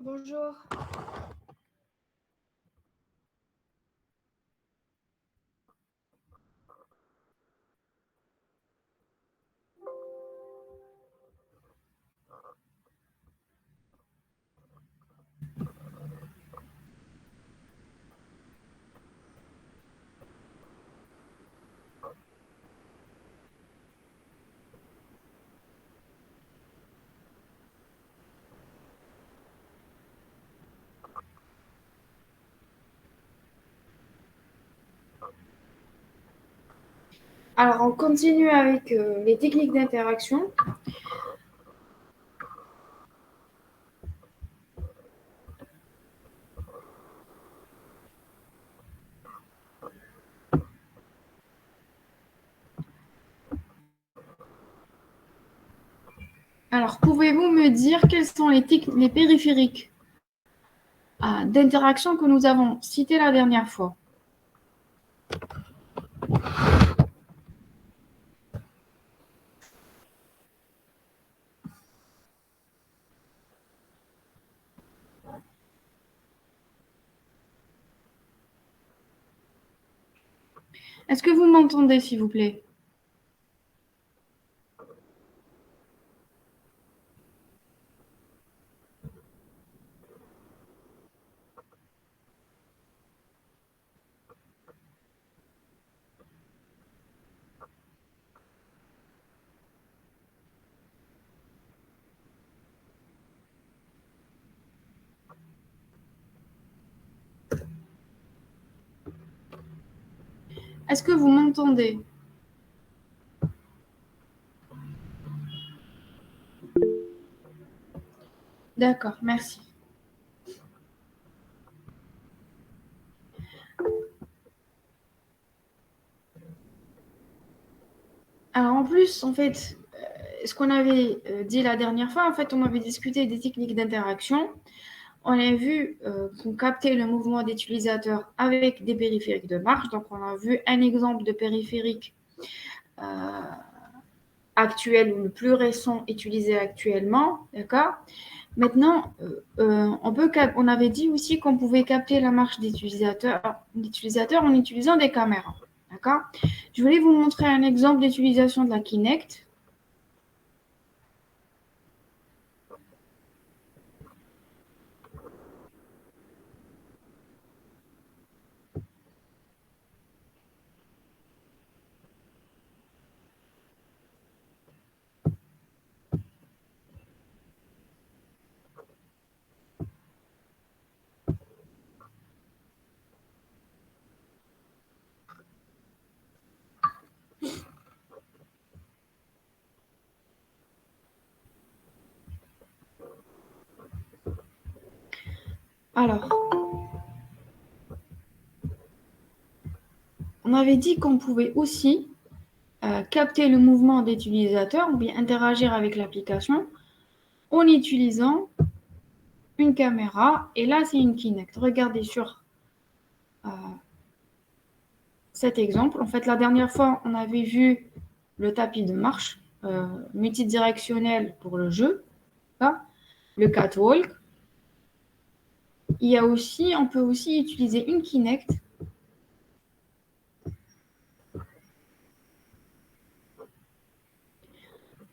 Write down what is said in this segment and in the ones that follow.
Bonjour. Alors, on continue avec les techniques d'interaction. Alors, pouvez-vous me dire quels sont les périphériques d'interaction que nous avons cités la dernière fois? Est-ce que vous m'entendez, s'il vous plaît? Est-ce que vous m'entendez? D'accord, merci. Alors, en plus, en fait, ce qu'on avait dit la dernière fois, en fait, on avait discuté des techniques d'interaction. On a vu qu'on captait le mouvement d'utilisateur avec des périphériques de marche. Donc, on a vu un exemple de périphérique euh, actuel ou le plus récent utilisé actuellement, d'accord? Maintenant, on avait dit aussi qu'on pouvait capter la marche d'utilisateur en utilisant des caméras, d'accord? Je voulais vous montrer un exemple d'utilisation de la Kinect. Alors, on avait dit qu'on pouvait aussi capter le mouvement des utilisateurs ou bien interagir avec l'application en utilisant une caméra. Et là, c'est une Kinect. Regardez sur euh, cet exemple. En fait, la dernière fois, on avait vu le tapis de marche multidirectionnel pour le jeu, hein, le catwalk. On peut aussi utiliser une Kinect.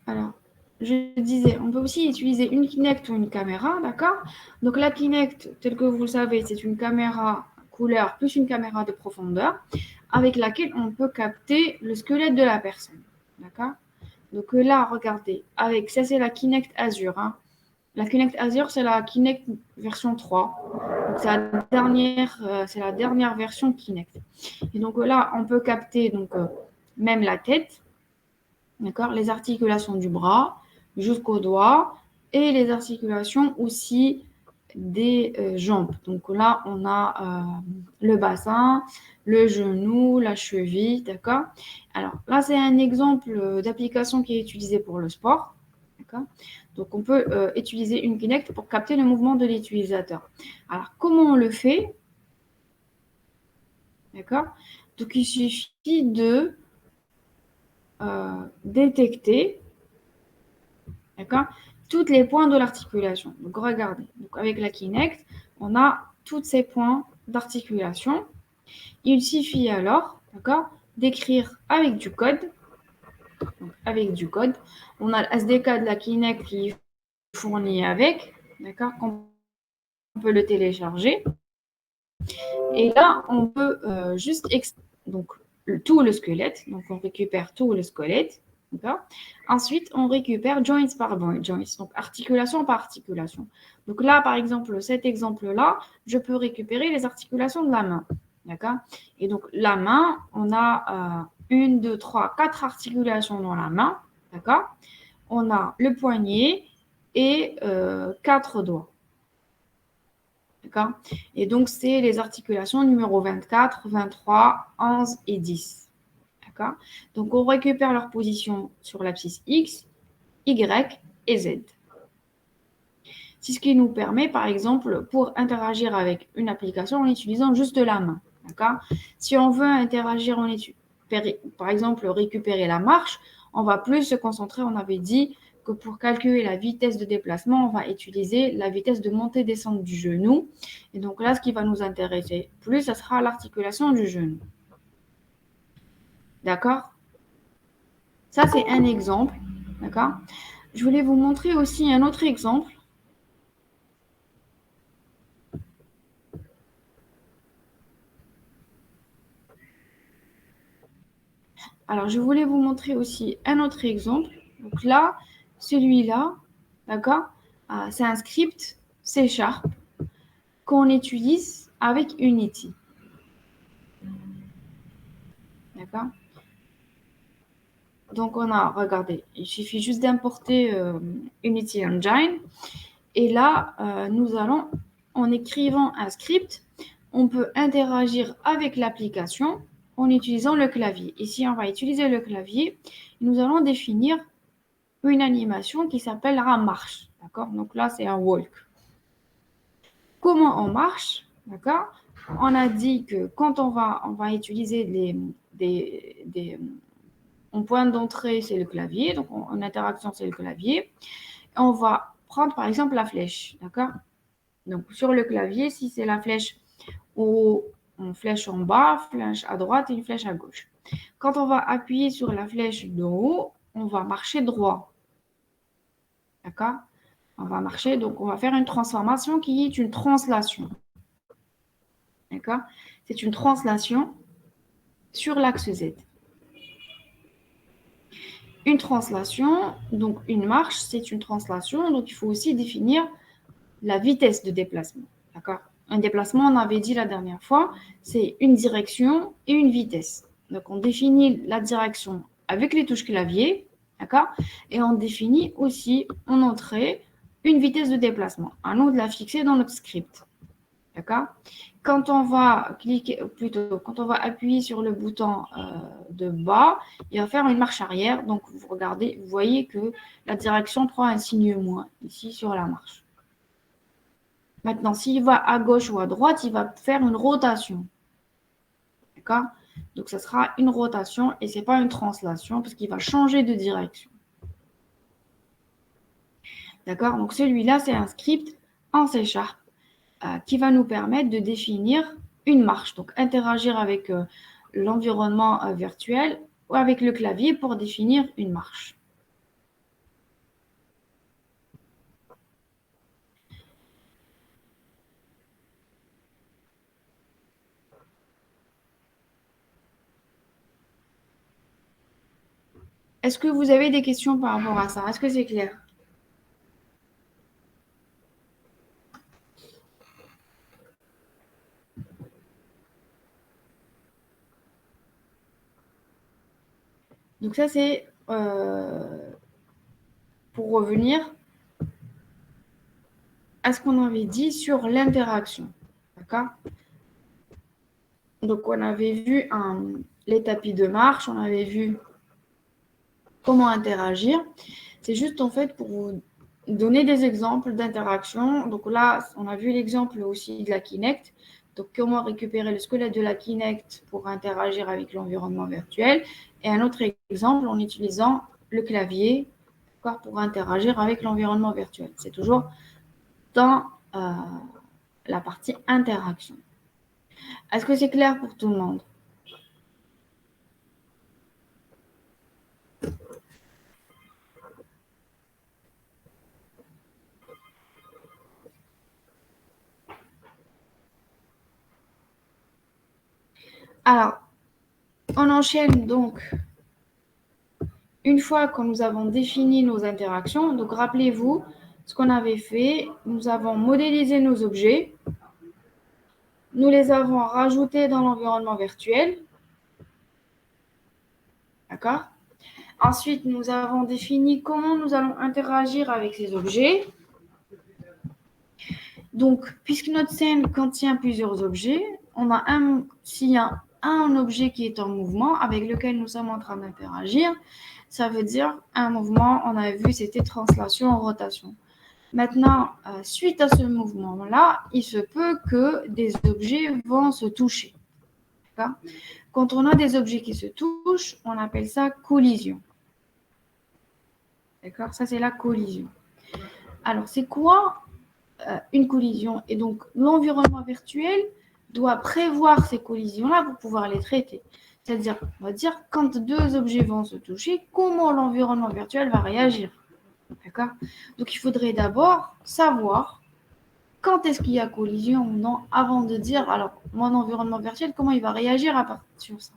Alors, je disais, on peut aussi utiliser une Kinect ou une caméra, d'accord? Donc la Kinect, telle que vous le savez, c'est une caméra couleur plus une caméra de profondeur avec laquelle on peut capter le squelette de la personne, d'accord? Donc là, regardez, ça c'est la Kinect Azure, hein. La Kinect Azure, c'est la Kinect version 3. Donc c'est la dernière version Kinect. Et donc là, on peut capter même la tête, d'accord, les articulations du bras jusqu'au doigt et les articulations aussi des jambes. Donc là, on a le bassin, le genou, la cheville, d'accord? Alors là, c'est un exemple d'application qui est utilisée pour le sport, d'accord? Donc on peut utiliser une Kinect pour capter le mouvement de l'utilisateur. Alors comment on le fait? D'accord? Donc il suffit de détecter, d'accord, tous les points de l'articulation. Donc, regardez. Donc, avec la Kinect, on a tous ces points d'articulation. Il suffit alors, d'accord, d'écrire avec du code. Donc, avec du code. On a le SDK de la Kinect qui est fourni avec, d'accord, qu'on peut le télécharger. Et là, on peut juste donc tout le squelette. Donc, on récupère tout le squelette. Ensuite, on récupère joints par joints, donc articulation par articulation. Donc là, par exemple, cet exemple-là, je peux récupérer les articulations de la main. D'accord. Et donc, la main, on a 1, 2, 3, 4 articulations dans la main. D'accord. On a le poignet et 4 doigts. D'accord. Et donc, c'est les articulations numéro 24, 23, 11 et 10. D'accord. Donc, on récupère leur position sur l'abscisse X, Y et Z. C'est ce qui nous permet, par exemple, pour interagir avec une application en utilisant juste la main. D'accord. Si on veut interagir, par exemple, récupérer la marche, on va plus se concentrer, on avait dit, que pour calculer la vitesse de déplacement, on va utiliser la vitesse de montée-descente du genou. Et donc là, ce qui va nous intéresser plus, ce sera l'articulation du genou. D'accord? Ça, c'est un exemple. D'accord? Je voulais vous montrer aussi un autre exemple. Alors, je voulais vous montrer aussi un autre exemple. Donc là, celui-là, d'accord? C'est un script C# qu'on utilise avec Unity. D'accord? Donc, on a, regardez, il suffit juste d'importer Unity Engine. Et là, nous allons, en écrivant un script, on peut interagir avec l'application en utilisant le clavier. Ici, on va utiliser le clavier. Nous allons définir une animation qui s'appellera marche. D'accord? Donc là, c'est un walk. Comment on marche? D'accord? On a dit que quand on va utiliser en point d'entrée, c'est le clavier. Donc, en interaction, c'est le clavier. On va prendre, par exemple, la flèche. D'accord? Donc, sur le clavier, si c'est la flèche une flèche en bas, flèche à droite et une flèche à gauche. Quand on va appuyer sur la flèche d'en haut, on va marcher droit. D'accord? On va marcher, donc on va faire une transformation qui est une translation. D'accord? C'est une translation sur l'axe Z. Une translation, donc une marche, c'est une translation, donc il faut aussi définir la vitesse de déplacement. D'accord? Un déplacement, on avait dit la dernière fois, c'est une direction et une vitesse. Donc on définit la direction avec les touches clavier, d'accord? Et on définit aussi en entrée une vitesse de déplacement. À nous de la fixer dans notre script. D'accord? Quand on va cliquer, plutôt, quand on va appuyer sur le bouton de bas, il va faire une marche arrière. Donc, vous regardez, vous voyez que la direction prend un signe moins ici sur la marche. Maintenant, s'il va à gauche ou à droite, il va faire une rotation. D'accord? Donc, ce sera une rotation et ce n'est pas une translation parce qu'il va changer de direction. D'accord? Donc, celui-là, c'est un script en C# qui va nous permettre de définir une marche. Donc, interagir avec l'environnement virtuel ou avec le clavier pour définir une marche. Est-ce que vous avez des questions par rapport à ça? Est-ce que c'est clair? Donc ça, c'est pour revenir à ce qu'on avait dit sur l'interaction. D'accord? Donc, on avait vu les tapis de marche, on avait vu comment interagir. C'est juste en fait pour vous donner des exemples d'interaction. Donc là, on a vu l'exemple aussi de la Kinect. Donc, comment récupérer le squelette de la Kinect pour interagir avec l'environnement virtuel. Et un autre exemple en utilisant le clavier d'accord, pour interagir avec l'environnement virtuel. C'est toujours dans la partie interaction. Est-ce que c'est clair pour tout le monde? Alors, on enchaîne donc. Une fois que nous avons défini nos interactions, donc rappelez-vous ce qu'on avait fait. Nous avons modélisé nos objets. Nous les avons rajoutés dans l'environnement virtuel. D'accord? Ensuite, nous avons défini comment nous allons interagir avec ces objets. Donc, puisque notre scène contient plusieurs objets, s'il y a un objet qui est en mouvement avec lequel nous sommes en train d'interagir, ça veut dire un mouvement, on a vu, c'était translation en rotation. Maintenant, suite à ce mouvement-là, il se peut que des objets vont se toucher. Quand on a des objets qui se touchent, on appelle ça collision. D'accord? Ça, c'est la collision. Alors, c'est quoi une collision? Et donc, l'environnement virtuel doit prévoir ces collisions-là pour pouvoir les traiter. C'est-à-dire, on va dire, quand deux objets vont se toucher, comment l'environnement virtuel va réagir. D'accord? Donc, il faudrait d'abord savoir quand est-ce qu'il y a collision ou non avant de dire, alors, mon environnement virtuel, comment il va réagir à partir de ça.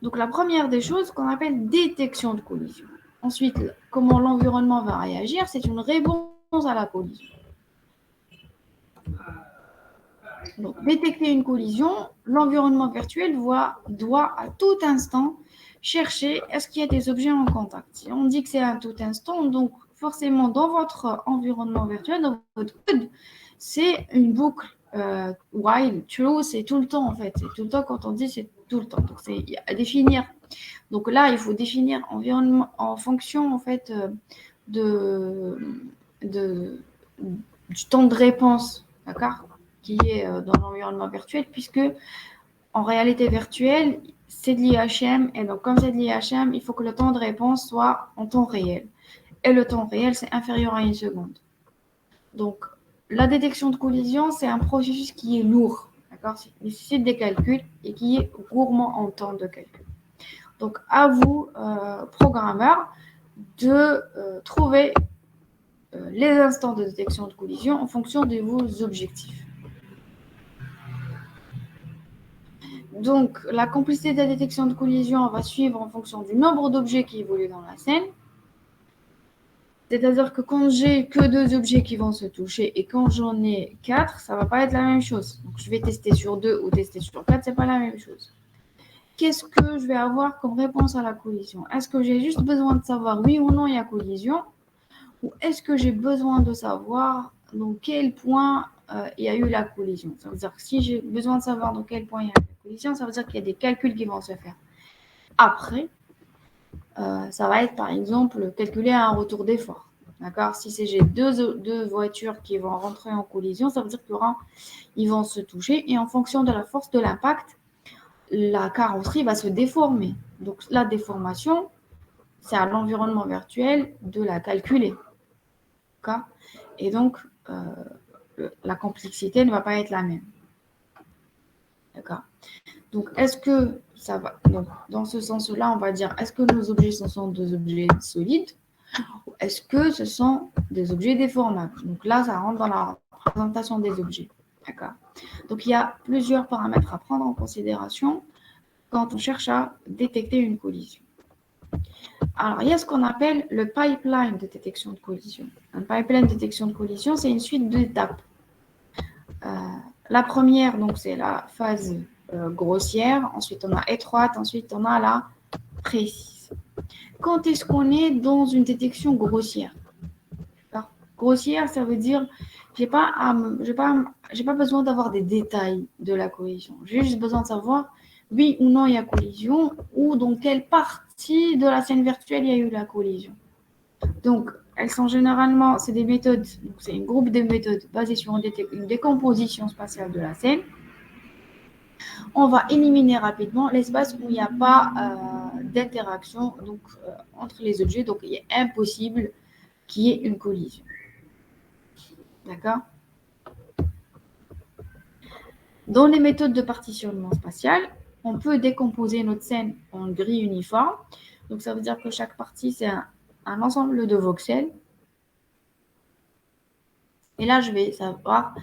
Donc, la première des choses qu'on appelle détection de collision. Ensuite, comment l'environnement va réagir, c'est une réponse à la collision. Donc, détecter une collision, l'environnement virtuel doit à tout instant chercher est-ce qu'il y a des objets en contact. Si on dit que c'est à tout instant, donc forcément dans votre environnement virtuel, dans votre code, c'est une boucle while, true, c'est tout le temps en fait. C'est tout le temps quand on dit c'est tout le temps. Donc c'est à définir. Donc là, il faut définir environnement en fonction en fait du temps de réponse, d'accord, qui est dans l'environnement virtuel, puisque en réalité virtuelle, c'est de l'IHM, et donc comme c'est de l'IHM, il faut que le temps de réponse soit en temps réel. Et le temps réel, c'est inférieur à 1 seconde. Donc, la détection de collision, c'est un processus qui est lourd, d'accord, qui nécessite des calculs et qui est gourmand en temps de calcul. Donc, à vous, programmeurs, de trouver les instants de détection de collision en fonction de vos objectifs. Donc, la complexité de la détection de collision va suivre en fonction du nombre d'objets qui évoluent dans la scène. C'est-à-dire que quand j'ai que 2 objets qui vont se toucher et quand j'en ai 4, ça ne va pas être la même chose. Donc, je vais tester sur 2 ou tester sur 4, ce n'est pas la même chose. Qu'est-ce que je vais avoir comme réponse à la collision? Est-ce que j'ai juste besoin de savoir oui ou non il y a collision? Ou est-ce que j'ai besoin de savoir dans quel point il y a eu la collision? Ça veut dire que si j'ai besoin de savoir dans quel point il y a eu la collision, ça veut dire qu'il y a des calculs qui vont se faire. Après, ça va être par exemple calculer un retour d'effort. D'accord? Si j'ai deux voitures qui vont rentrer en collision, ça veut dire qu'ils vont se toucher et en fonction de la force de l'impact, la carrosserie va se déformer. Donc la déformation, c'est à l'environnement virtuel de la calculer. D'accord? Et donc, la complexité ne va pas être la même. D'accord? Donc, est-ce que ça va... Donc, dans ce sens-là, on va dire, est-ce que nos objets sont des objets solides ou est-ce que ce sont des objets déformables? Donc là, ça rentre dans la représentation des objets. D'accord? Donc, il y a plusieurs paramètres à prendre en considération quand on cherche à détecter une collision. Alors, il y a ce qu'on appelle le pipeline de détection de collision. Un pipeline de détection de collision, c'est une suite d'étapes. La première, donc, c'est la phase grossière. Ensuite, on a étroite. Ensuite, on a la précise. Quand est-ce qu'on est dans une détection grossière? Grossière, ça veut dire j'ai pas besoin d'avoir des détails de la collision. J'ai juste besoin de savoir oui ou non il y a collision ou dans quelle partie de la scène virtuelle il y a eu la collision. Donc, elles sont généralement, c'est des méthodes, c'est un groupe de méthodes basées sur une décomposition spatiale de la scène. On va éliminer rapidement l'espace où il n'y a pas d'interaction entre les objets. Donc, il est impossible qu'il y ait une collision. D'accord? Dans les méthodes de partitionnement spatial, on peut décomposer notre scène en grilles uniformes. Donc, ça veut dire que chaque partie, c'est un ensemble de voxels. Et là, je vais savoir,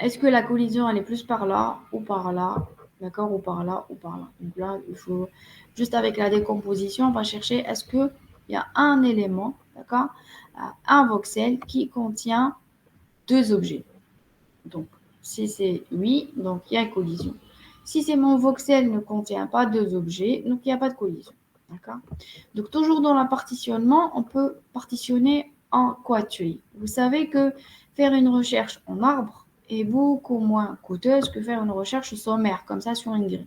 est-ce que la collision, elle est plus par là ou par là, d'accord, ou par là ou par là. Donc là, il faut, juste avec la décomposition, on va chercher, est-ce qu'il y a un élément, d'accord, un voxel qui contient deux objets. Donc, si c'est oui, donc il y a une collision. Si c'est mon voxel ne contient pas deux objets, donc il n'y a pas de collision. D'accord? Donc, toujours dans le partitionnement, on peut partitionner en quatuors. Vous savez que faire une recherche en arbre est beaucoup moins coûteuse que faire une recherche sommaire, comme ça, sur une grille.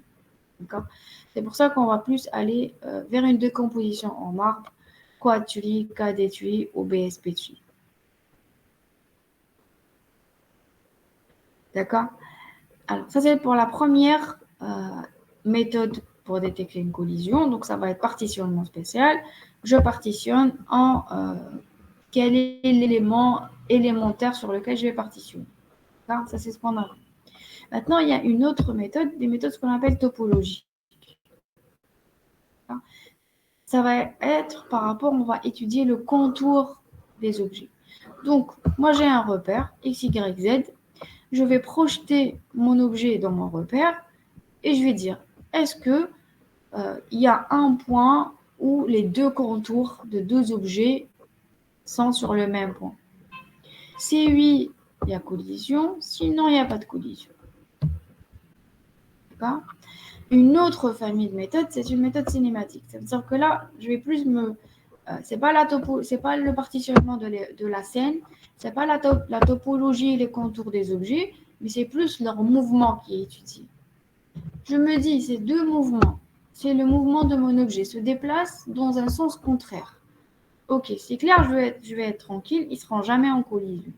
D'accord? C'est pour ça qu'on va plus aller vers une décomposition en arbre, quatuors, KD-TUI ou BSP-TUI. D'accord? Alors, ça, c'est pour la première méthode pour détecter une collision. Donc, ça va être partitionnement spécial. Je partitionne en quel est l'élément élémentaire sur lequel je vais partitionner. D'accord? Ça, c'est ce qu'on a. Maintenant, il y a une autre méthode, des méthodes qu'on appelle topologie. Ça va être par rapport, on va étudier le contour des objets. Donc, moi, j'ai un repère, x, y, z. Je vais projeter mon objet dans mon repère et je vais dire, est-ce que il y a un point où les deux contours de deux objets sont sur le même point? Si oui, il y a collision, sinon il n'y a pas de collision. D'accord? Une autre famille de méthodes, c'est une méthode cinématique. Ça veut dire que là, je vais plus me... c'est pas le partitionnement de la scène, c'est pas la topologie et les contours des objets, mais c'est plus leur mouvement qui est étudié. Je me dis, ces deux mouvements, c'est le mouvement de mon objet, se déplace dans un sens contraire. Ok, c'est clair, je vais être tranquille, ils ne seront jamais en collision.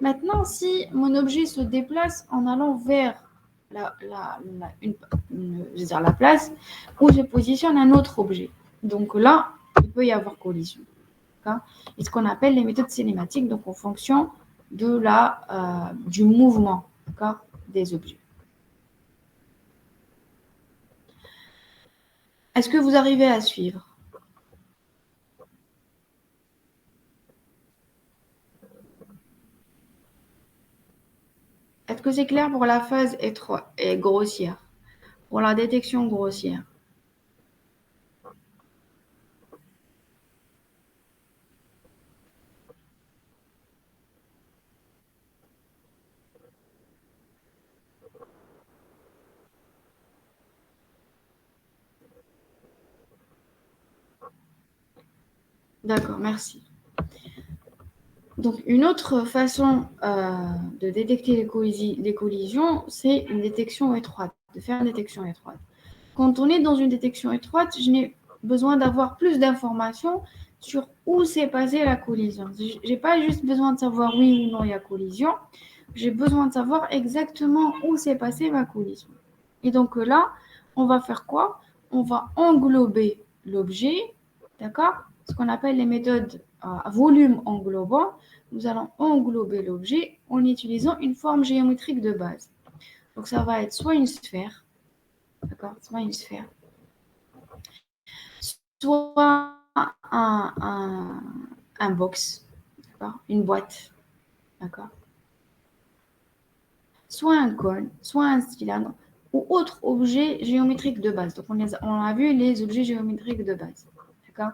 Maintenant, si mon objet se déplace en allant vers la place où se positionne un autre objet, donc là, il peut y avoir collision. Et ce qu'on appelle les méthodes cinématiques, donc en fonction du mouvement des objets. Est-ce que vous arrivez à suivre? Est-ce que c'est clair pour la phase étroite et grossière? Pour la détection grossière? D'accord, merci. Donc, une autre façon de détecter les collisions, c'est une détection étroite, de faire une détection étroite. Quand on est dans une détection étroite, je n'ai besoin d'avoir plus d'informations sur où s'est passée la collision. Je n'ai pas juste besoin de savoir oui ou non il y a collision, j'ai besoin de savoir exactement où s'est passée ma collision. Et donc là, on va faire quoi? On va englober l'objet, d'accord? Ce qu'on appelle les méthodes à volume englobant. Nous allons englober l'objet en utilisant une forme géométrique de base. Donc ça va être soit une sphère, d'accord? Soit une sphère, soit un box, d'accord? Une boîte, d'accord? Soit un cône, soit un cylindre ou autre objet géométrique de base. Donc, on a vu les objets géométriques de base. D'accord?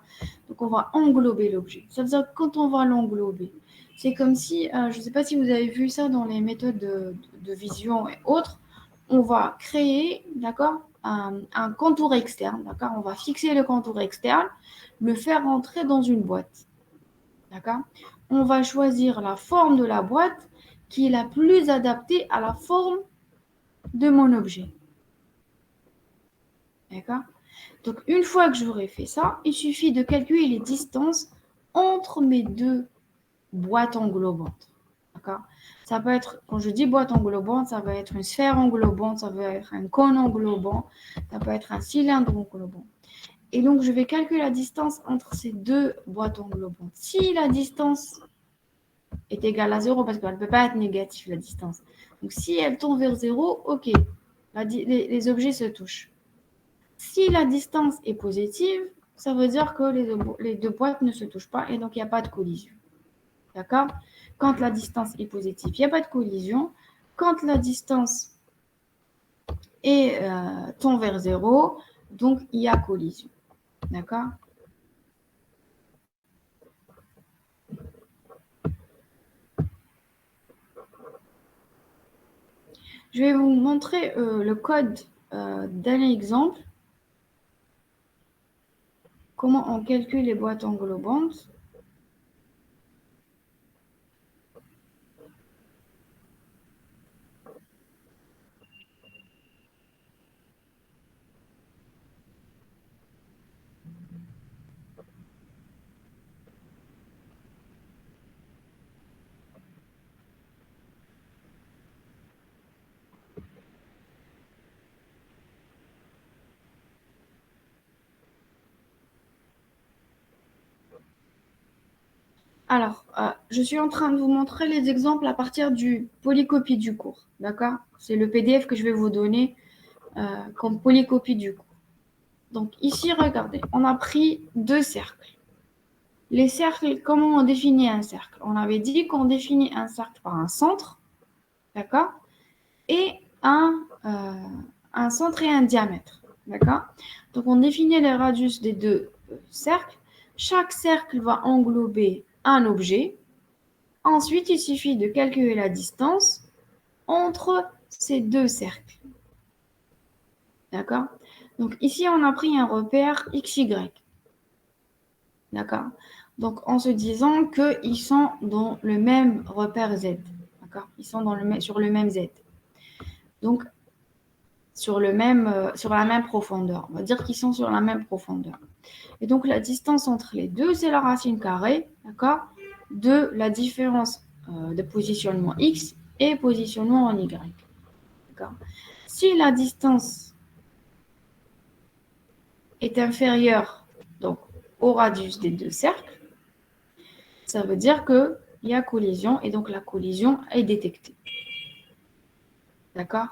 Donc, on va englober l'objet. Ça veut dire que quand on va l'englober, c'est comme si, je ne sais pas si vous avez vu ça dans les méthodes de vision et autres, on va créer, d'accord, un contour externe, d'accord? On va fixer le contour externe, le faire rentrer dans une boîte. D'accord? On va choisir la forme de la boîte qui est la plus adaptée à la forme de mon objet. D'accord? Donc, une fois que j'aurai fait ça, il suffit de calculer les distances entre mes deux boîtes englobantes. D'accord? Ça peut être, quand je dis boîte englobante, ça va être une sphère englobante, ça peut être un cône englobant, ça peut être un cylindre englobant. Et donc, je vais calculer la distance entre ces deux boîtes englobantes. Si la distance est égale à 0, parce qu'elle ne peut pas être négative, la distance. Donc, si elle tombe vers 0, OK, les objets se touchent. Si la distance est positive, ça veut dire que les deux boîtes ne se touchent pas et donc il n'y a pas de collision. D'accord? Quand la distance est positive, il n'y a pas de collision. Quand la distance tend vers 0, donc il y a collision. D'accord? Je vais vous montrer le code d'un exemple. Comment on calcule les boîtes englobantes. Alors, je suis en train de vous montrer les exemples à partir du polycopie du cours. D'accord? C'est le PDF que je vais vous donner comme polycopie du cours. Donc ici, regardez, on a pris deux cercles. Les cercles, comment on définit un cercle? On avait dit qu'on définit un cercle par un centre, d'accord? Et un centre et un diamètre, d'accord? Donc on définit les radius des deux cercles. Chaque cercle va englober un objet. Ensuite, il suffit de calculer la distance entre ces deux cercles. D'accord? Donc ici, on a pris un repère XY. D'accord? Donc en se disant qu'ils sont dans le même repère Z. D'accord? Ils sont sur le même Z. Donc sur la même profondeur. On va dire qu'ils sont sur la même profondeur. Et donc la distance entre les deux, c'est la racine carrée, d'accord, de la différence de positionnement X et positionnement en Y. D'accord? Si la distance est inférieure donc, au radius des deux cercles, ça veut dire qu'il y a collision et donc la collision est détectée. D'accord?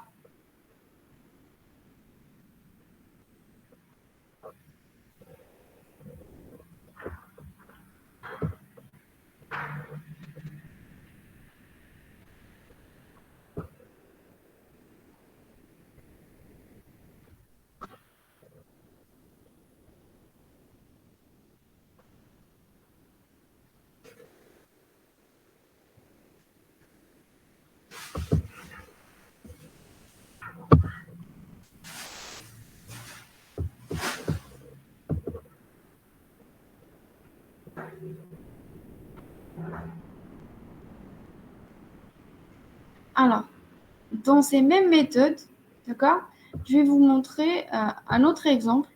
Alors, dans ces mêmes méthodes, d'accord, je vais vous montrer un autre exemple.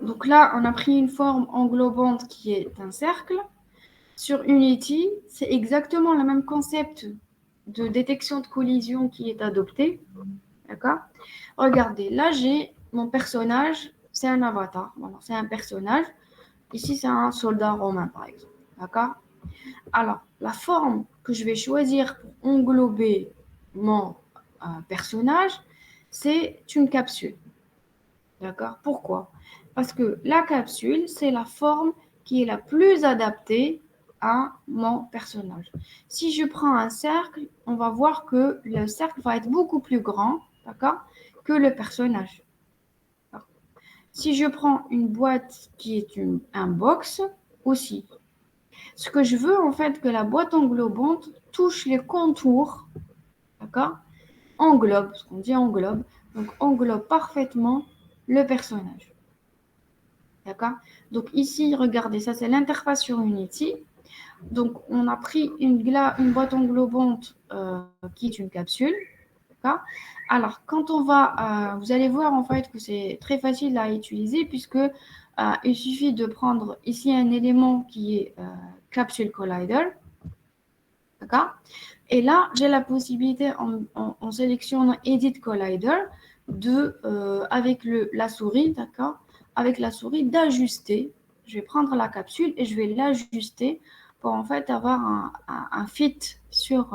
Donc là, on a pris une forme englobante qui est un cercle. Sur Unity, c'est exactement le même concept de détection de collision qui est adopté. D'accord? Regardez, là, j'ai mon personnage, c'est un avatar. Voilà, c'est un personnage. Ici, c'est un soldat romain, par exemple. D'accord? Alors, la forme que je vais choisir pour englober mon personnage, c'est une capsule. D'accord? Pourquoi? Parce que la capsule, c'est la forme qui est la plus adaptée à mon personnage. Si je prends un cercle, on va voir que le cercle va être beaucoup plus grand, d'accord, que le personnage. Si je prends une boîte qui est un box, aussi. Ce que je veux, en fait, que la boîte englobante touche les contours, d'accord, englobe, ce qu'on dit englobe, donc englobe parfaitement le personnage. D'accord? Donc ici, regardez, ça c'est l'interface sur Unity. Donc on a pris une boîte englobante qui est une capsule. D'accord? Alors quand on va, vous allez voir en fait que c'est très facile à utiliser puisque il suffit de prendre ici un élément qui est capsule collider. D'accord? Et là, j'ai la possibilité, en sélectionnant Edit Collider, avec la souris, d'accord? Avec la souris, d'ajuster. Je vais prendre la capsule et je vais l'ajuster pour en fait avoir un fit sur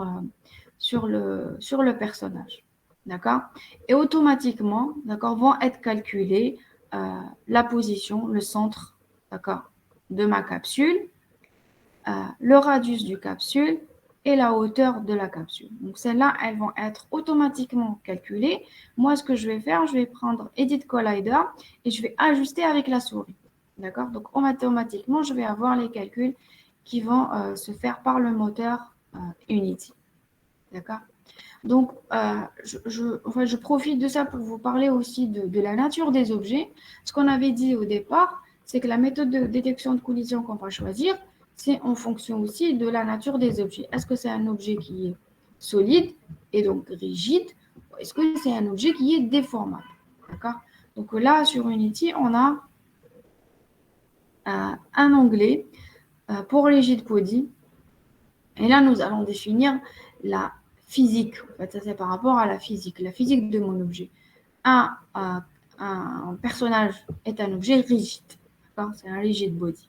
le personnage. D'accord? Et automatiquement, d'accord, vont être calculées la position, le centre, d'accord, de ma capsule, le radius du capsule et la hauteur de la capsule. Donc, celles-là, elles vont être automatiquement calculées. Moi, ce que je vais faire, je vais prendre Edit Collider et je vais ajuster avec la souris. D'accord? Donc, automatiquement, je vais avoir les calculs qui vont se faire par le moteur Unity. D'accord? Donc, je profite de ça pour vous parler aussi de la nature des objets. Ce qu'on avait dit au départ, c'est que la méthode de détection de collision qu'on va choisir, c'est en fonction aussi de la nature des objets. Est-ce que c'est un objet qui est solide et donc rigide, ou est-ce que c'est un objet qui est déformable? D'accord? Donc là, sur Unity, on a un onglet pour Rigid Body. Et là, nous allons définir la physique. En fait, ça, c'est par rapport à la physique de mon objet. Un personnage est un objet rigide. D'accord? C'est un rigid body.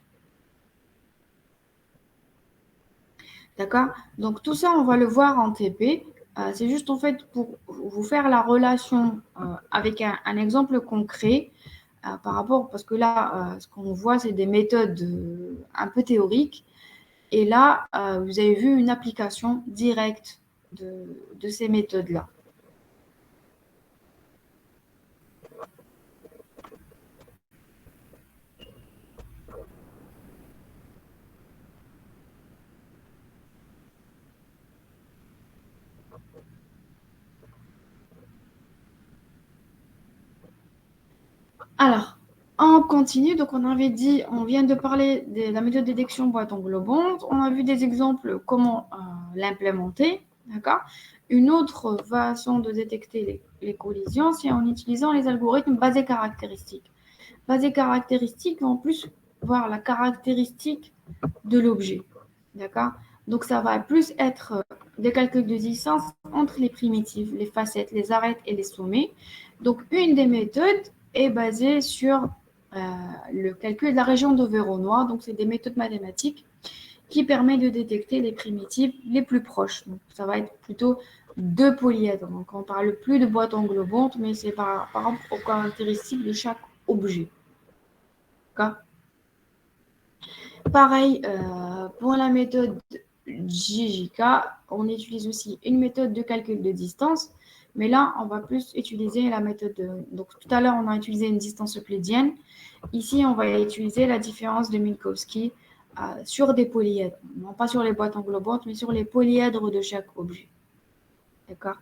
D'accord? Donc, tout ça, on va le voir en TP. C'est juste, en fait, pour vous faire la relation avec un exemple concret par rapport, parce que là, ce qu'on voit, c'est des méthodes un peu théoriques. Et là, vous avez vu une application directe de ces méthodes-là. Alors, on continue. Donc, on avait dit, on vient de parler de la méthode de détection boîte englobante. On a vu des exemples comment l'implémenter. D'accord? Une autre façon de détecter les collisions, c'est en utilisant les algorithmes basés caractéristiques. Basés caractéristiques, en plus, voir la caractéristique de l'objet. D'accord? Donc, ça va plus être des calculs de distance entre les primitives, les facettes, les arêtes et les sommets. Donc, une des méthodes est basée sur le calcul de la région de Voronoi. Donc, c'est des méthodes mathématiques qui permettent de détecter les primitives les plus proches. Donc, ça va être plutôt deux polyèdres. Donc, on ne parle plus de boîte englobante, mais c'est par rapport aux caractéristiques de chaque objet. D'accord? Pareil, pour la méthode JJK, on utilise aussi une méthode de calcul de distance, mais là, on va plus utiliser la méthode donc, tout à l'heure, on a utilisé une distance euclidienne. Ici, on va utiliser la différence de Minkowski sur des polyèdres. Non pas sur les boîtes englobantes, mais sur les polyèdres de chaque objet. D'accord?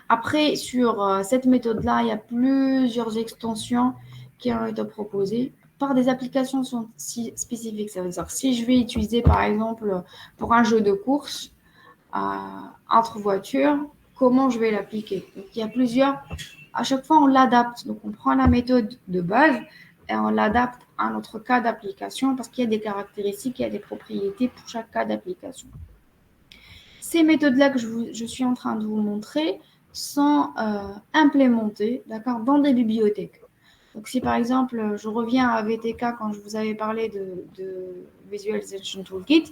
Après, sur cette méthode-là, il y a plusieurs extensions qui ont été proposées par des applications spécifiques. Ça veut dire si je vais utiliser, par exemple, pour un jeu de course entre voitures, comment je vais l'appliquer? Donc, il y a plusieurs. À chaque fois, on l'adapte. Donc, on prend la méthode de base et on l'adapte à notre cas d'application parce qu'il y a des caractéristiques, il y a des propriétés pour chaque cas d'application. Ces méthodes-là que je suis en train de vous montrer sont implémentées, d'accord, dans des bibliothèques. Donc, si par exemple, je reviens à VTK quand je vous avais parlé de Visualization Toolkit,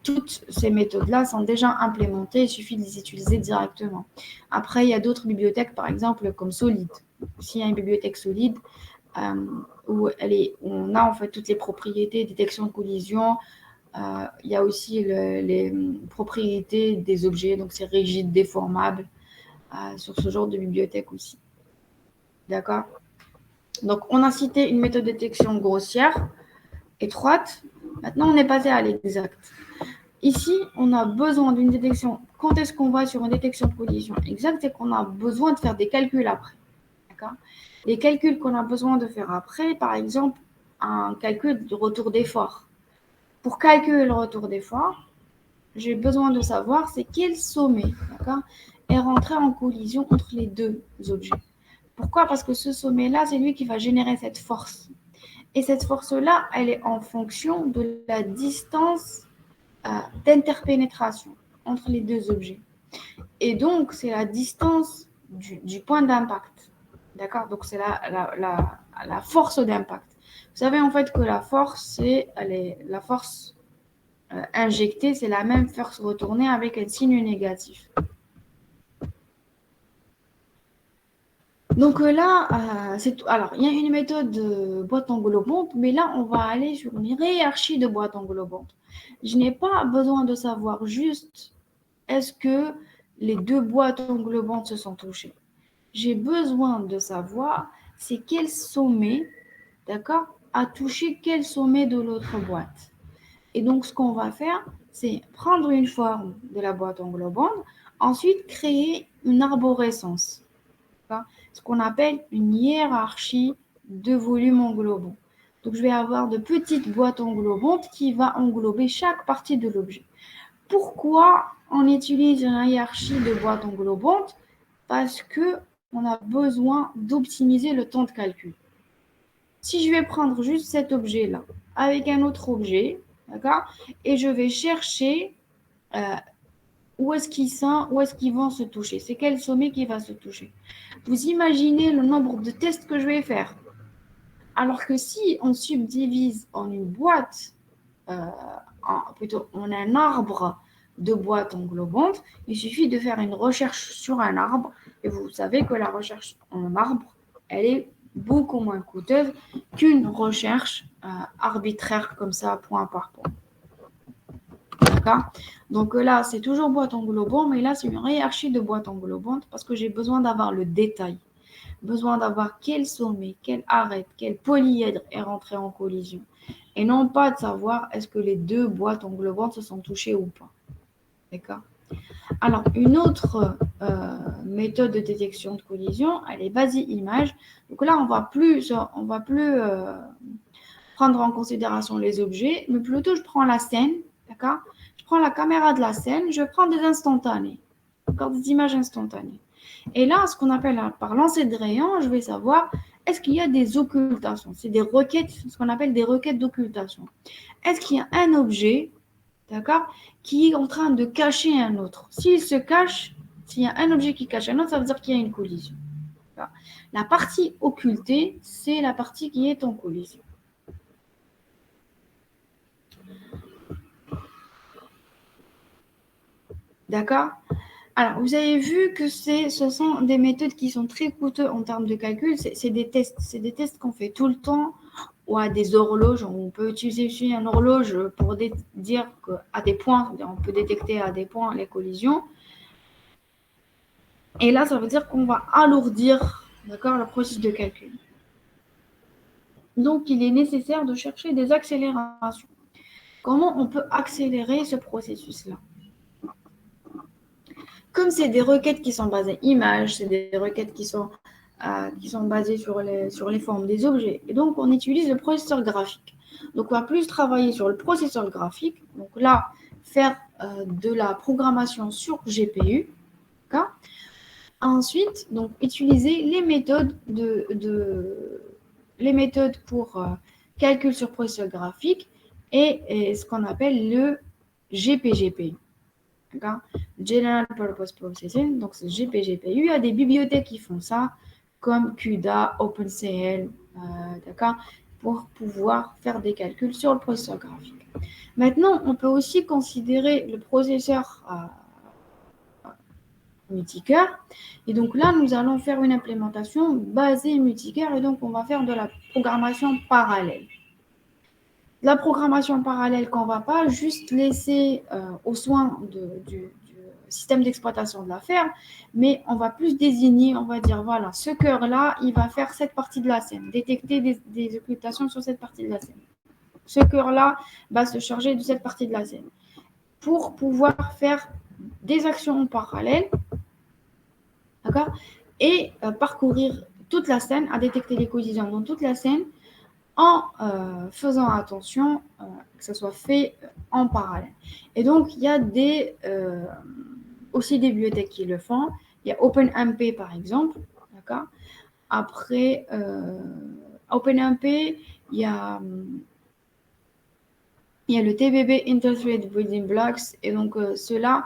toutes ces méthodes-là sont déjà implémentées, il suffit de les utiliser directement. Après, il y a d'autres bibliothèques, par exemple, comme Solid. S'il y a une bibliothèque Solid, où on a en fait toutes les propriétés, détection de collision, il y a aussi les propriétés des objets, donc c'est rigide, déformable, sur ce genre de bibliothèque aussi. D'accord? Donc, on a cité une méthode de détection grossière, étroite. Maintenant, on est passé à l'exact. Ici, on a besoin d'une détection. Quand est-ce qu'on va sur une détection de collision exacte? C'est qu'on a besoin de faire des calculs après. D'accord? Les calculs qu'on a besoin de faire après, par exemple, un calcul de retour d'effort. Pour calculer le retour d'effort, j'ai besoin de savoir c'est quel sommet, d'accord, est rentré en collision entre les deux objets. Pourquoi? Parce que ce sommet-là, c'est lui qui va générer cette force. Et cette force-là, elle est en fonction de la distance d'interpénétration entre les deux objets. Et donc, c'est la distance du point d'impact. D'accord? Donc, c'est la force d'impact. Vous savez en fait que la force, la force injectée, c'est la même force retournée avec un signe négatif. Donc là, alors, il y a une méthode de boîte englobante, mais là, on va aller sur une hiérarchie de boîtes englobantes. Je n'ai pas besoin de savoir juste est-ce que les deux boîtes englobantes se sont touchées. J'ai besoin de savoir c'est quel sommet, d'accord, a touché quel sommet de l'autre boîte. Et donc, ce qu'on va faire, c'est prendre une forme de la boîte englobante, ensuite créer une arborescence, ce qu'on appelle une hiérarchie de volume englobant. Donc, je vais avoir de petites boîtes englobantes qui vont englober chaque partie de l'objet. Pourquoi on utilise une hiérarchie de boîtes englobantes? Parce qu'on a besoin d'optimiser le temps de calcul. Si je vais prendre juste cet objet-là avec un autre objet, d'accord, et je vais chercher où est-ce qu'ils vont se toucher, c'est quel sommet qui va se toucher. Vous imaginez le nombre de tests que je vais faire. Alors que si on subdivise en une boîte, plutôt en un arbre de boîtes englobantes, il suffit de faire une recherche sur un arbre et vous savez que la recherche en arbre, elle est beaucoup moins coûteuse qu'une recherche arbitraire comme ça, point par point. D'accord? Donc là, c'est toujours boîte englobante, mais là, c'est une hiérarchie de boîte englobante parce que j'ai besoin d'avoir le détail. Besoin d'avoir quel sommet, quelle arête, quel polyèdre est rentré en collision. Et non pas de savoir est-ce que les deux boîtes englobantes se sont touchées ou pas. D'accord? Alors, une autre méthode de détection de collision, elle est basée image. Donc là, on va plus prendre en considération les objets, mais plutôt je prends la scène, d'accord? Je prends la caméra de la scène, je prends des instantanés, d'accord? Des images instantanées. Et là, ce qu'on appelle par lancer de rayon, je vais savoir est-ce qu'il y a des occultations. C'est des requêtes, ce qu'on appelle des requêtes d'occultation. Est-ce qu'il y a un objet, d'accord, qui est en train de cacher un autre? S'il se cache, s'il y a un objet qui cache un autre, ça veut dire qu'il y a une collision. La partie occultée, c'est la partie qui est en collision. D'accord? Alors, vous avez vu que ce sont des méthodes qui sont très coûteuses en termes de calcul. C'est des tests qu'on fait tout le temps ou à des horloges. On peut utiliser aussi une horloge pour dire qu'à des points, on peut détecter à des points les collisions. Et là, ça veut dire qu'on va alourdir, d'accord, le processus de calcul. Donc, il est nécessaire de chercher des accélérations. Comment on peut accélérer ce processus-là? Comme c'est des requêtes qui sont basées images, c'est des requêtes qui sont basées sur les formes des objets. Et donc, on utilise le processeur graphique. Donc, on va plus travailler sur le processeur graphique. Donc là, faire de la programmation sur GPU. Okay. Ensuite, donc, utiliser les méthodes les méthodes pour calcul sur processeur graphique et ce qu'on appelle le GPGPU. General Purpose Processing, donc c'est GPGPU. Il y a des bibliothèques qui font ça, comme CUDA, OpenCL, d'accord, pour pouvoir faire des calculs sur le processeur graphique. Maintenant, on peut aussi considérer le processeur multicœur. Et donc là, nous allons faire une implémentation basée multicœur et donc on va faire de la programmation parallèle. La programmation parallèle qu'on ne va pas juste laisser aux soins du système d'exploitation de la ferme, mais on va plus désigner, on va dire, voilà, ce cœur-là, il va faire cette partie de la scène, détecter des occultations sur cette partie de la scène. Ce cœur-là va se charger de cette partie de la scène pour pouvoir faire des actions en parallèle, d'accord, et parcourir toute la scène, à détecter les collisions dans toute la scène, en faisant attention que ça soit fait en parallèle. Et donc, il y a aussi des bibliothèques qui le font. Il y a OpenMP, par exemple. D'accord. Après, OpenMP, il y a Il y a le TBB, Interthread Building Blocks, et donc ceux-là,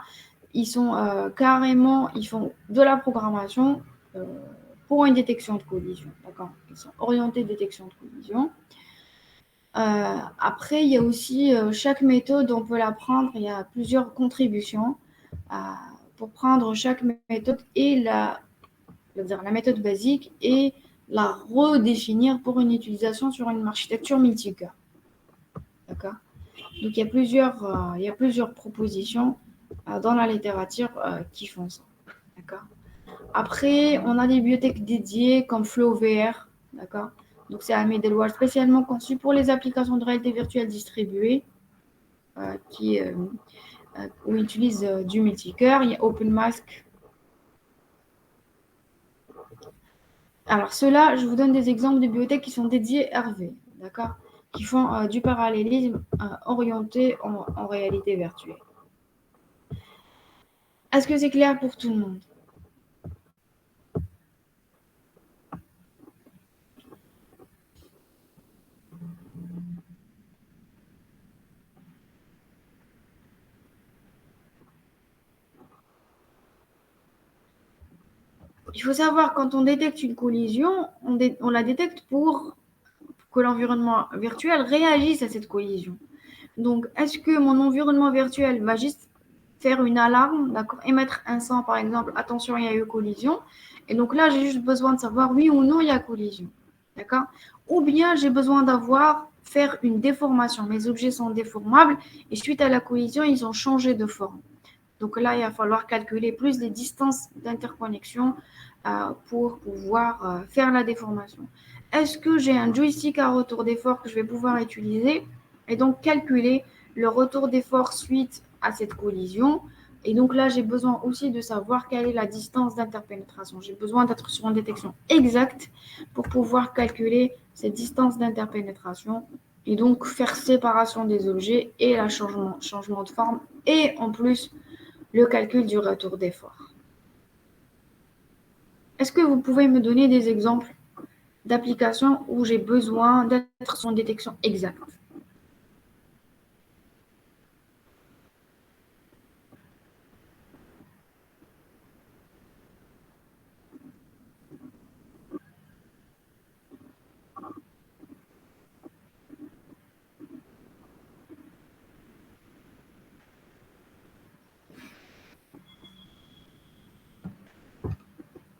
ils sont carrément, ils font de la programmation pour une détection de collision. D'accord? Ils sont orientés détection de collision. Après, il y a aussi chaque méthode, on peut la prendre, il y a plusieurs contributions pour prendre chaque méthode et la méthode basique et la redéfinir pour une utilisation sur une architecture multicœur. D'accord? Donc, il y a plusieurs propositions dans la littérature qui font ça. D'accord? Après, on a des bibliothèques dédiées comme FlowVR. D'accord? Donc, c'est un middleware spécialement conçu pour les applications de réalité virtuelle distribuée où ils utilisent du multicœur. Il y a OpenMask. Alors, ceux-là, je vous donne des exemples de bibliothèques qui sont dédiées RV. D'accord? Qui font du parallélisme orienté en réalité virtuelle. Est-ce que c'est clair pour tout le monde? Il faut savoir, quand on détecte une collision, on la détecte pour que l'environnement virtuel réagisse à cette collision. Donc, est-ce que mon environnement virtuel va juste faire une alarme, d'accord, émettre un son, par exemple, attention, il y a eu collision. Et donc là, j'ai juste besoin de savoir oui ou non il y a collision. D'accord? Ou bien j'ai besoin faire une déformation. Mes objets sont déformables et suite à la collision, ils ont changé de forme. Donc là, il va falloir calculer plus les distances d'interconnexion pour pouvoir faire la déformation. Est-ce que j'ai un joystick à retour d'effort que je vais pouvoir utiliser et donc calculer le retour d'effort suite à cette collision? Et donc là, j'ai besoin aussi de savoir quelle est la distance d'interpénétration. J'ai besoin d'être sur une détection exacte pour pouvoir calculer cette distance d'interpénétration et donc faire séparation des objets et la changement de forme et en plus le calcul du retour d'effort. Est-ce que vous pouvez me donner des exemples d'applications où j'ai besoin d'être sur une détection exacte?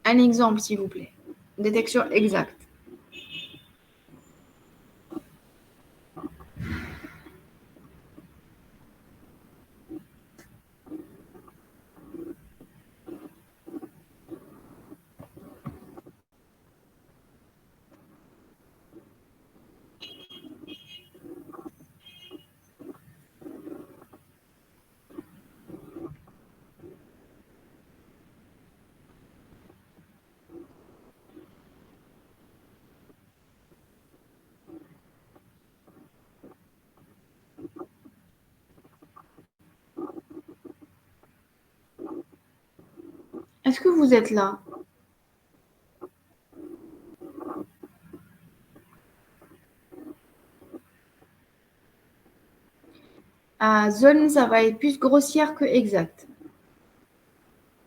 Un exemple, s'il vous plaît. Détection exacte. Est-ce que vous êtes là? Zone, ça va être plus grossière que exact.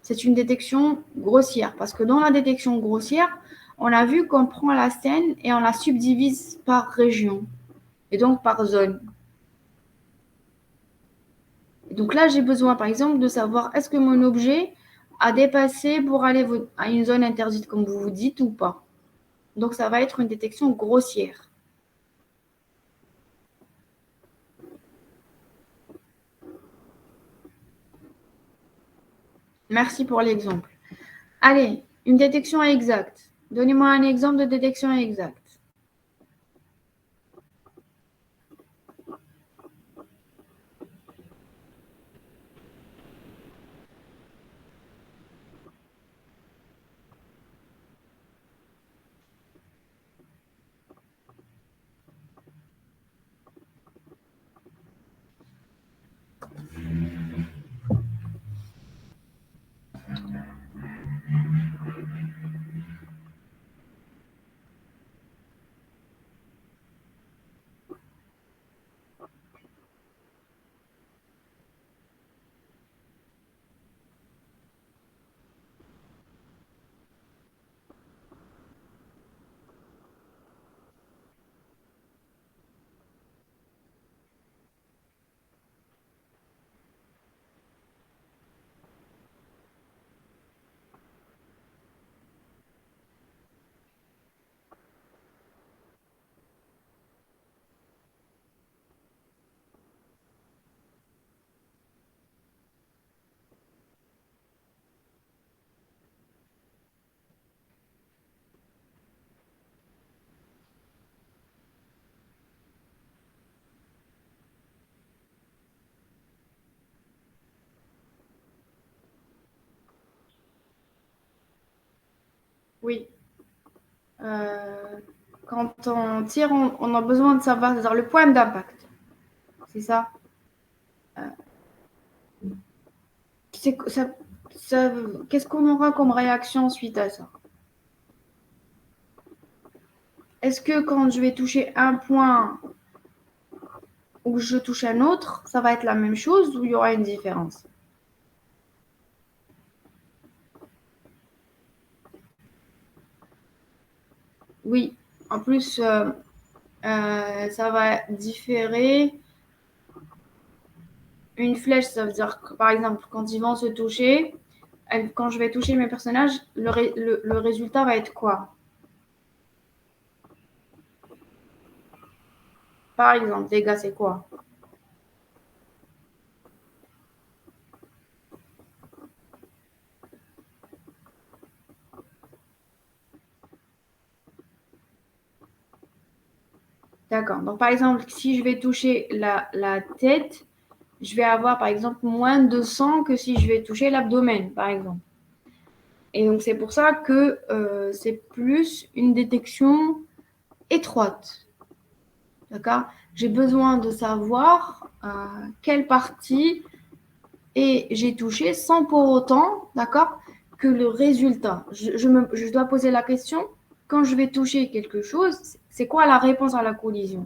C'est une détection grossière parce que dans la détection grossière, on a vu qu'on prend la scène et on la subdivise par région et donc par zone. Et donc là, j'ai besoin, par exemple, de savoir est-ce que mon objet a dépassé pour aller à une zone interdite, comme vous vous dites, ou pas. Donc, ça va être une détection grossière. Merci pour l'exemple. Allez, une détection exacte. Donnez-moi un exemple de détection exacte. Oui. Euh, Quand on tire, on a besoin de savoir c'est-à-dire le point d'impact. C'est ça. C'est, ça, qu'est-ce qu'on aura comme réaction suite à ça? Est-ce que quand je vais toucher un point ou je touche un autre, ça va être la même chose ou il y aura une différence? Oui. En plus, ça va différer. Une flèche, ça veut dire que, par exemple, quand ils vont se toucher, quand je vais toucher mes personnages, le résultat va être quoi? Par exemple, les gars, c'est quoi? D'accord. Donc, par exemple, si je vais toucher la tête, je vais avoir, par exemple, moins de sang que si je vais toucher l'abdomen, par exemple. Et donc, c'est pour ça que c'est plus une détection étroite. D'accord? J'ai besoin de savoir quelle partie et j'ai touché sans pour autant, d'accord, que le résultat. Je dois poser la question, quand je vais toucher quelque chose, c'est quoi la réponse à la collision?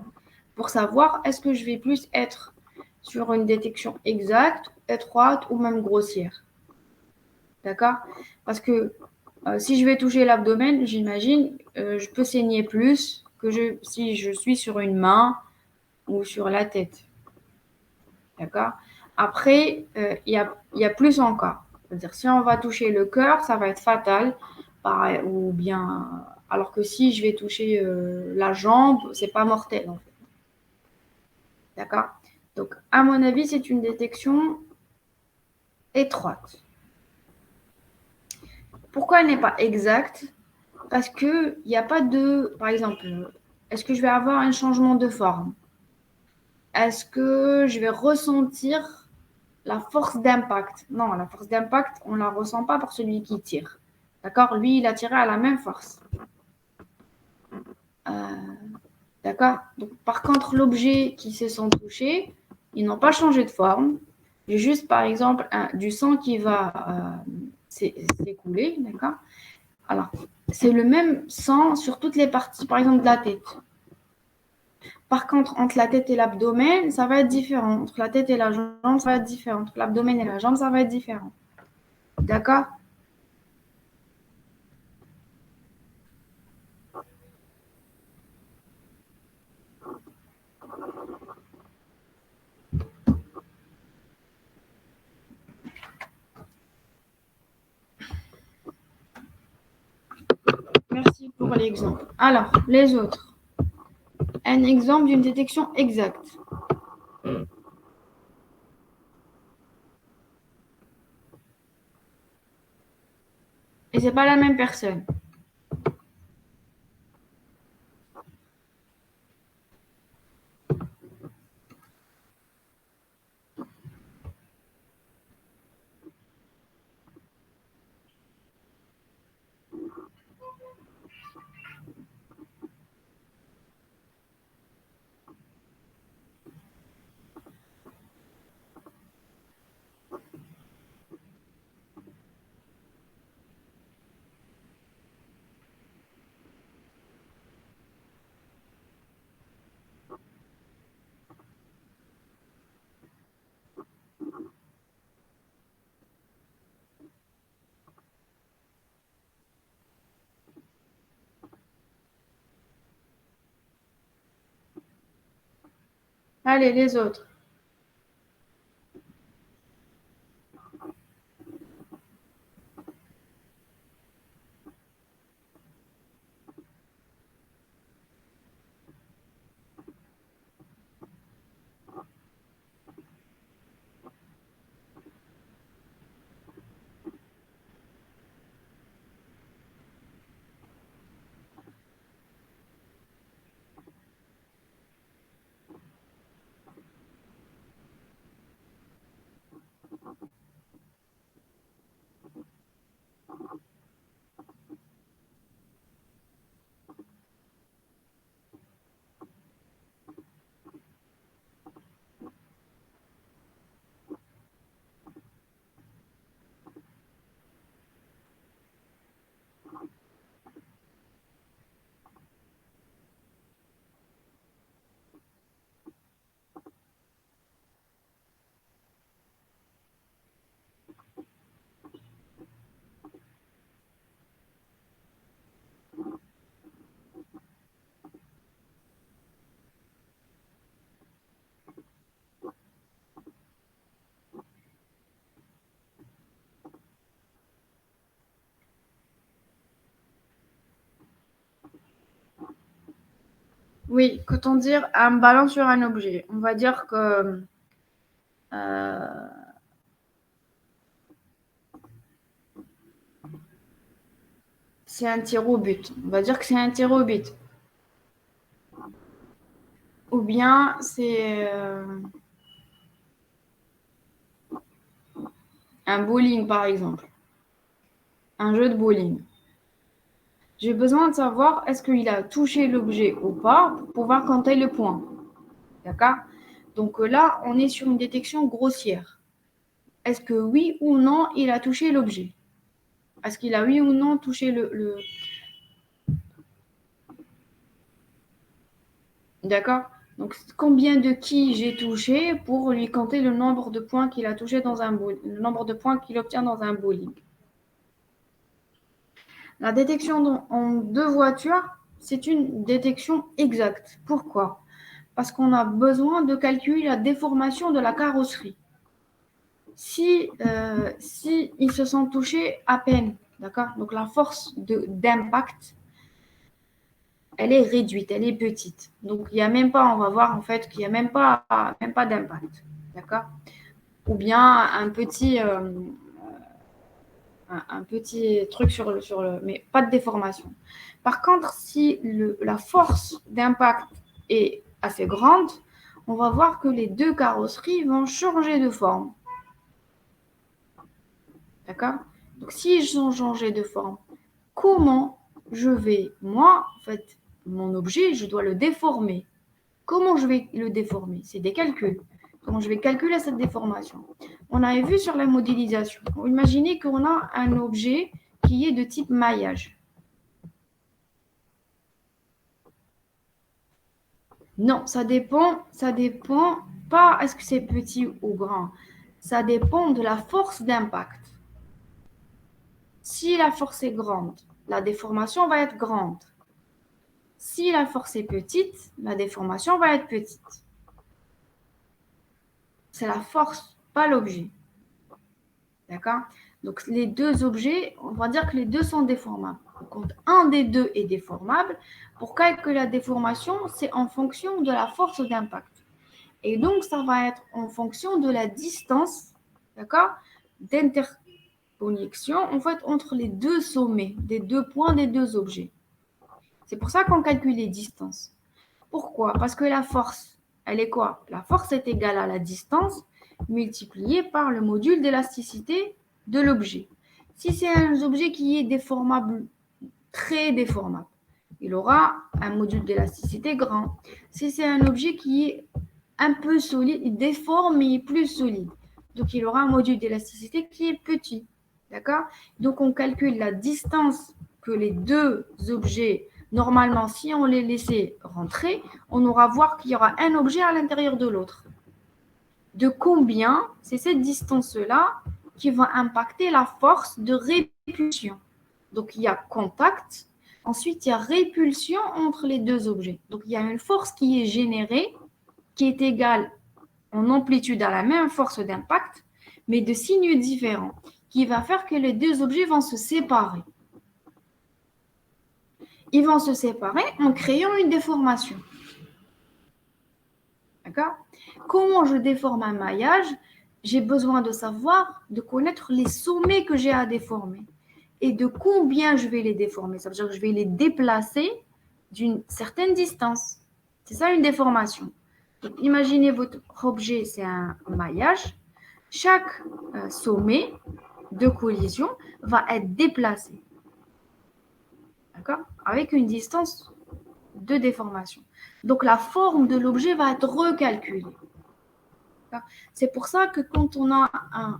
Pour savoir, est-ce que je vais plus être sur une détection exacte, étroite ou même grossière. D'accord? Parce que si je vais toucher l'abdomen, j'imagine, je peux saigner plus que si je suis sur une main ou sur la tête. D'accord? Après, il y a plus encore. C'est-à-dire, si on va toucher le cœur, ça va être fatal. Ou bien, alors que si je vais toucher la jambe, c'est pas mortel, en fait. D'accord? Donc, à mon avis, c'est une détection étroite. Pourquoi elle n'est pas exacte? Parce qu'il n'y a pas de. Par exemple, est-ce que je vais avoir un changement de forme? Est-ce que je vais ressentir la force d'impact? Non, la force d'impact, on ne la ressent pas pour celui qui tire. D'accord? Lui, il a tiré à la même force. Euh, d'accord? Donc, par contre, l'objet qui se sent touché, ils n'ont pas changé de forme. J'ai juste, par exemple, du sang qui va s'écouler. D'accord? Alors, c'est le même sang sur toutes les parties, par exemple, de la tête. Par contre, entre la tête et l'abdomen, ça va être différent. Entre la tête et la jambe, ça va être différent. Entre l'abdomen et la jambe, ça va être différent. D'accord? Merci pour l'exemple. Alors, les autres. Un exemple d'une détection exacte. Et c'est pas la même personne. Allez, les autres. Oui, quand on dit un ballon sur un objet, on va dire que euh, c'est un tir au but. On va dire que c'est un tir au but. Ou bien c'est un bowling, par exemple. Un jeu de bowling. J'ai besoin de savoir est-ce qu'il a touché l'objet ou pas pour pouvoir compter le point. D'accord? Donc là, on est sur une détection grossière. Est-ce que oui ou non, il a touché l'objet? Est-ce qu'il a oui ou non touché le... D'accord? Donc, combien de qui j'ai touché pour lui compter le nombre de points qu'il a touché dans un bowling, le nombre de points qu'il obtient dans un bowling. La détection en deux voitures, c'est une détection exacte. Pourquoi? Parce qu'on a besoin de calculer la déformation de la carrosserie. Si ils se sont touchés à peine, d'accord? Donc la force d'impact, elle est réduite, elle est petite. Donc il n'y a même pas, on va voir en fait qu'il n'y a même pas d'impact, d'accord? Ou bien un petit truc mais pas de déformation. Par contre, si la force d'impact est assez grande, on va voir que les deux carrosseries vont changer de forme. D'accord? Donc, si ils ont changé de forme, comment je vais, moi, en fait, mon objet, je dois le déformer. Comment je vais le déformer? C'est des calculs. Comment je vais calculer cette déformation? On avait vu sur la modélisation. Imaginez qu'on a un objet qui est de type maillage. Non, ça dépend pas est-ce que c'est petit ou grand. Ça dépend de la force d'impact. Si la force est grande, la déformation va être grande. Si la force est petite, la déformation va être petite. C'est la force, pas l'objet. D'accord? Donc, les deux objets, on va dire que les deux sont déformables. Quand un des deux est déformable, pour calculer la déformation, c'est en fonction de la force d'impact. Et donc, ça va être en fonction de la distance, d'accord, d'interconnexion, en fait, entre les deux sommets, des deux points des deux objets. C'est pour ça qu'on calcule les distances. Pourquoi? Parce que la force, elle est quoi? La force est égale à la distance multipliée par le module d'élasticité de l'objet. Si c'est un objet qui est déformable, très déformable, il aura un module d'élasticité grand. Si c'est un objet qui est un peu solide, il déforme mais il est plus solide. Donc il aura un module d'élasticité qui est petit. D'accord? Donc on calcule la distance que les deux objets, normalement, si on les laissait rentrer, on aura voir qu'il y aura un objet à l'intérieur de l'autre. De combien? C'est cette distance-là qui va impacter la force de répulsion. Donc il y a contact, ensuite il y a répulsion entre les deux objets. Donc il y a une force qui est générée, qui est égale en amplitude à la même force d'impact, mais de signes différents, qui va faire que les deux objets vont se séparer. Ils vont se séparer en créant une déformation. D'accord? Comment je déforme un maillage? J'ai besoin de savoir, de connaître les sommets que j'ai à déformer et de combien je vais les déformer. Ça veut dire que je vais les déplacer d'une certaine distance. C'est ça une déformation. Donc, imaginez votre objet, c'est un maillage. Chaque sommet de collision va être déplacé. D'accord? Avec une distance de déformation. Donc, la forme de l'objet va être recalculée. C'est pour ça que quand on a un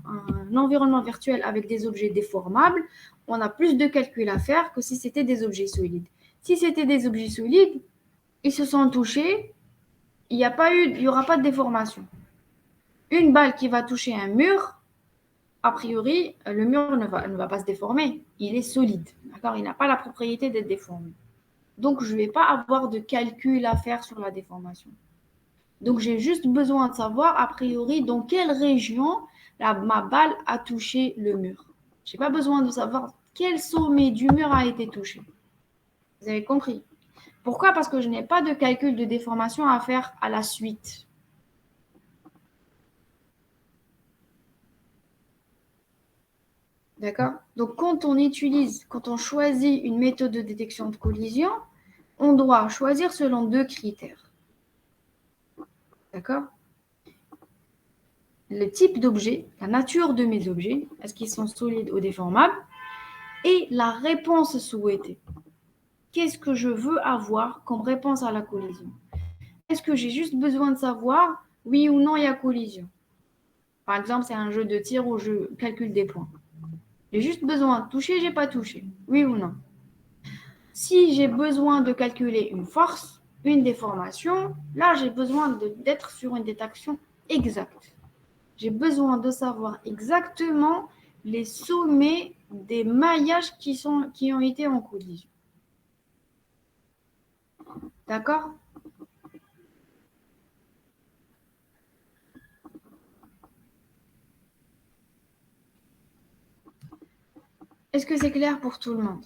environnement virtuel avec des objets déformables, on a plus de calculs à faire que si c'était des objets solides. Si c'était des objets solides, ils se sont touchés, il n'y aura pas de déformation. Une balle qui va toucher un mur, a priori, le mur ne va pas se déformer. Il est solide. D'accord? Il n'a pas la propriété d'être déformé. Donc, je ne vais pas avoir de calcul à faire sur la déformation. Donc, j'ai juste besoin de savoir, a priori, dans quelle région ma balle a touché le mur. Je n'ai pas besoin de savoir quel sommet du mur a été touché. Vous avez compris? Pourquoi? Parce que je n'ai pas de calcul de déformation à faire à la suite. D'accord? Donc, quand on choisit une méthode de détection de collision, on doit choisir selon deux critères. D'accord? Le type d'objet, la nature de mes objets, est-ce qu'ils sont solides ou déformables, et la réponse souhaitée. Qu'est-ce que je veux avoir comme réponse à la collision? Est-ce que j'ai juste besoin de savoir oui ou non il y a collision? Par exemple, c'est un jeu de tir où je calcule des points. J'ai juste besoin de toucher, j'ai pas touché. Oui ou non? Si j'ai besoin de calculer une force, une déformation, là j'ai besoin d'être sur une détection exacte. J'ai besoin de savoir exactement les sommets des maillages qui ont été en collision. D'accord? Est-ce que c'est clair pour tout le monde?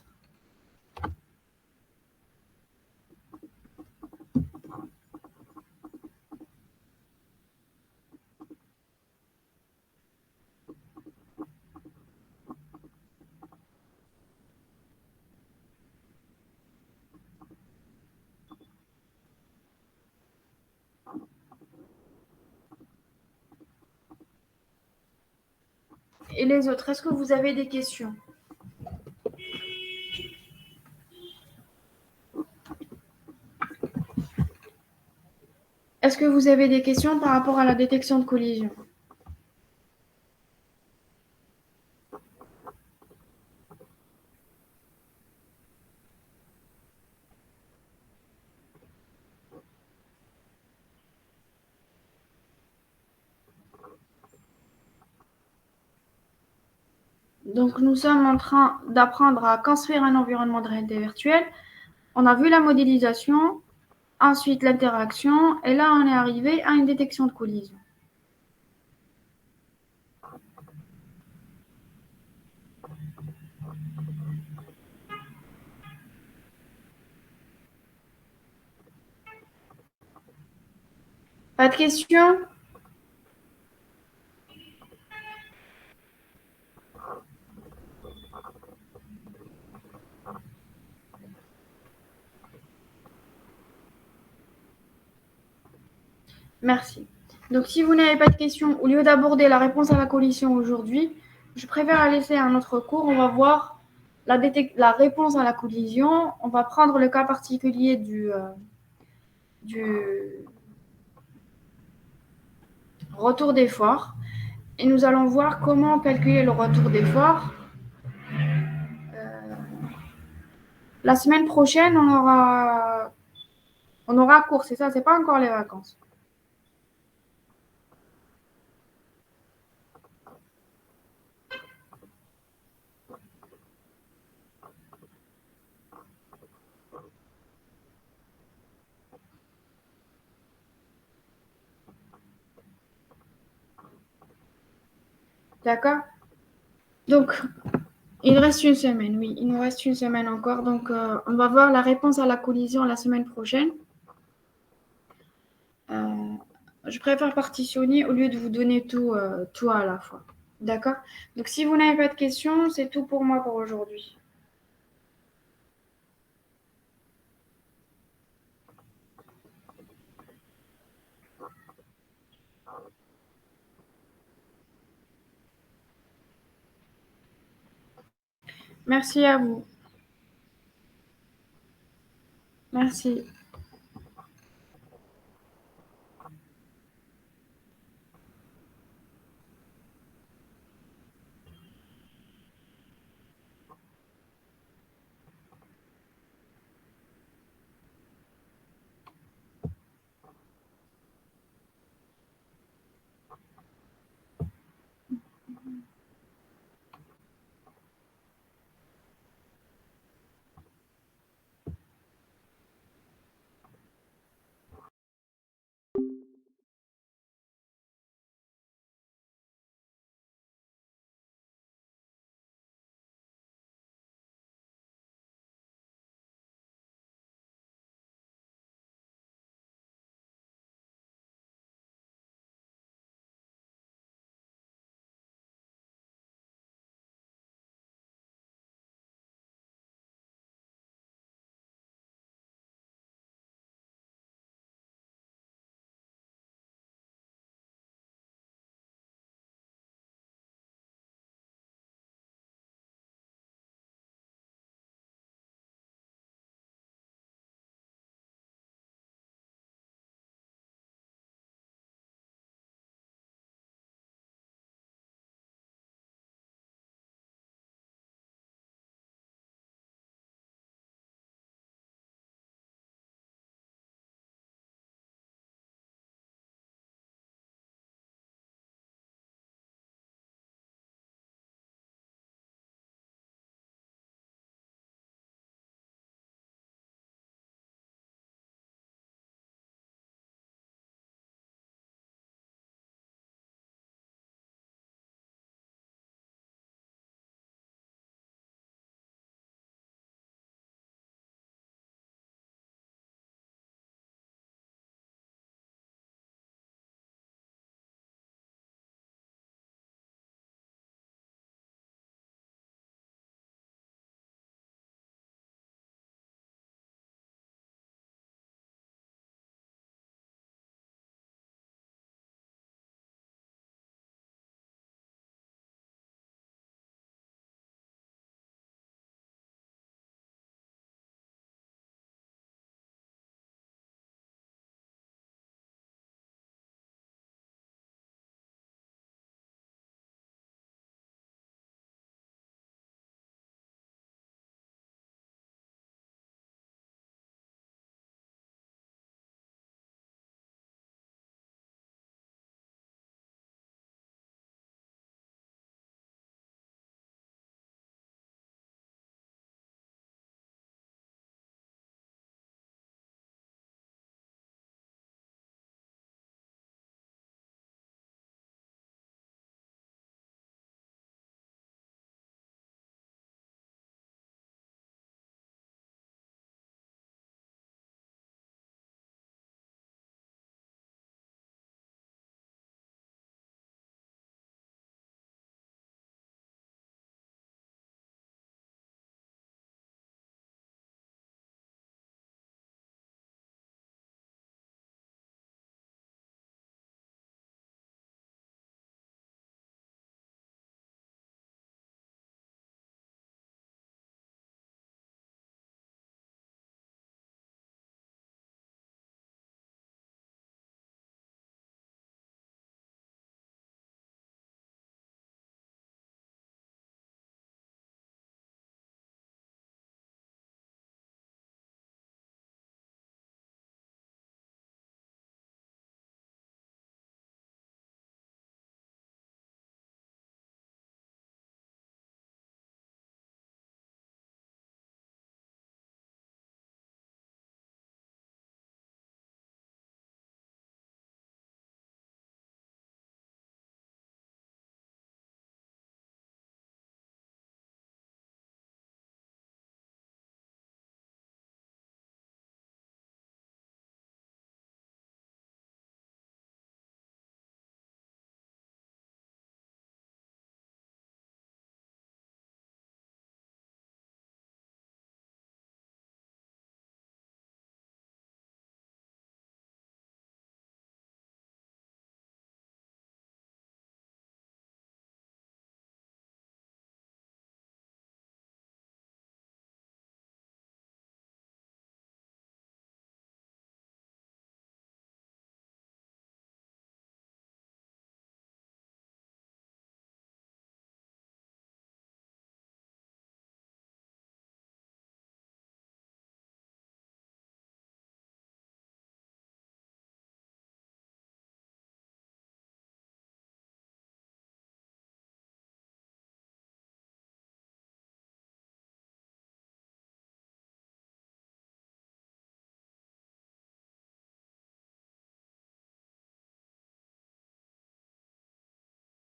Et les autres, est-ce que vous avez des questions? Est-ce que vous avez des questions par rapport à la détection de collision? Donc, nous sommes en train d'apprendre à construire un environnement de réalité virtuelle. On a vu la modélisation, ensuite l'interaction, et là, on est arrivé à une détection de collision. Pas de questions? Merci. Donc, si vous n'avez pas de questions, au lieu d'aborder la réponse à la collision aujourd'hui, je préfère la laisser à un autre cours. On va voir la réponse à la collision. On va prendre le cas particulier du retour d'effort et nous allons voir comment calculer le retour d'effort. La semaine prochaine, on aura cours, c'est ça, c'est pas encore les vacances. D'accord? Donc, il reste une semaine, oui, il nous reste une semaine encore. Donc, on va voir la réponse à la collision la semaine prochaine. Je préfère partitionner au lieu de vous donner tout à la fois. D'accord? Donc, si vous n'avez pas de questions, c'est tout pour moi pour aujourd'hui. Merci à vous. Merci.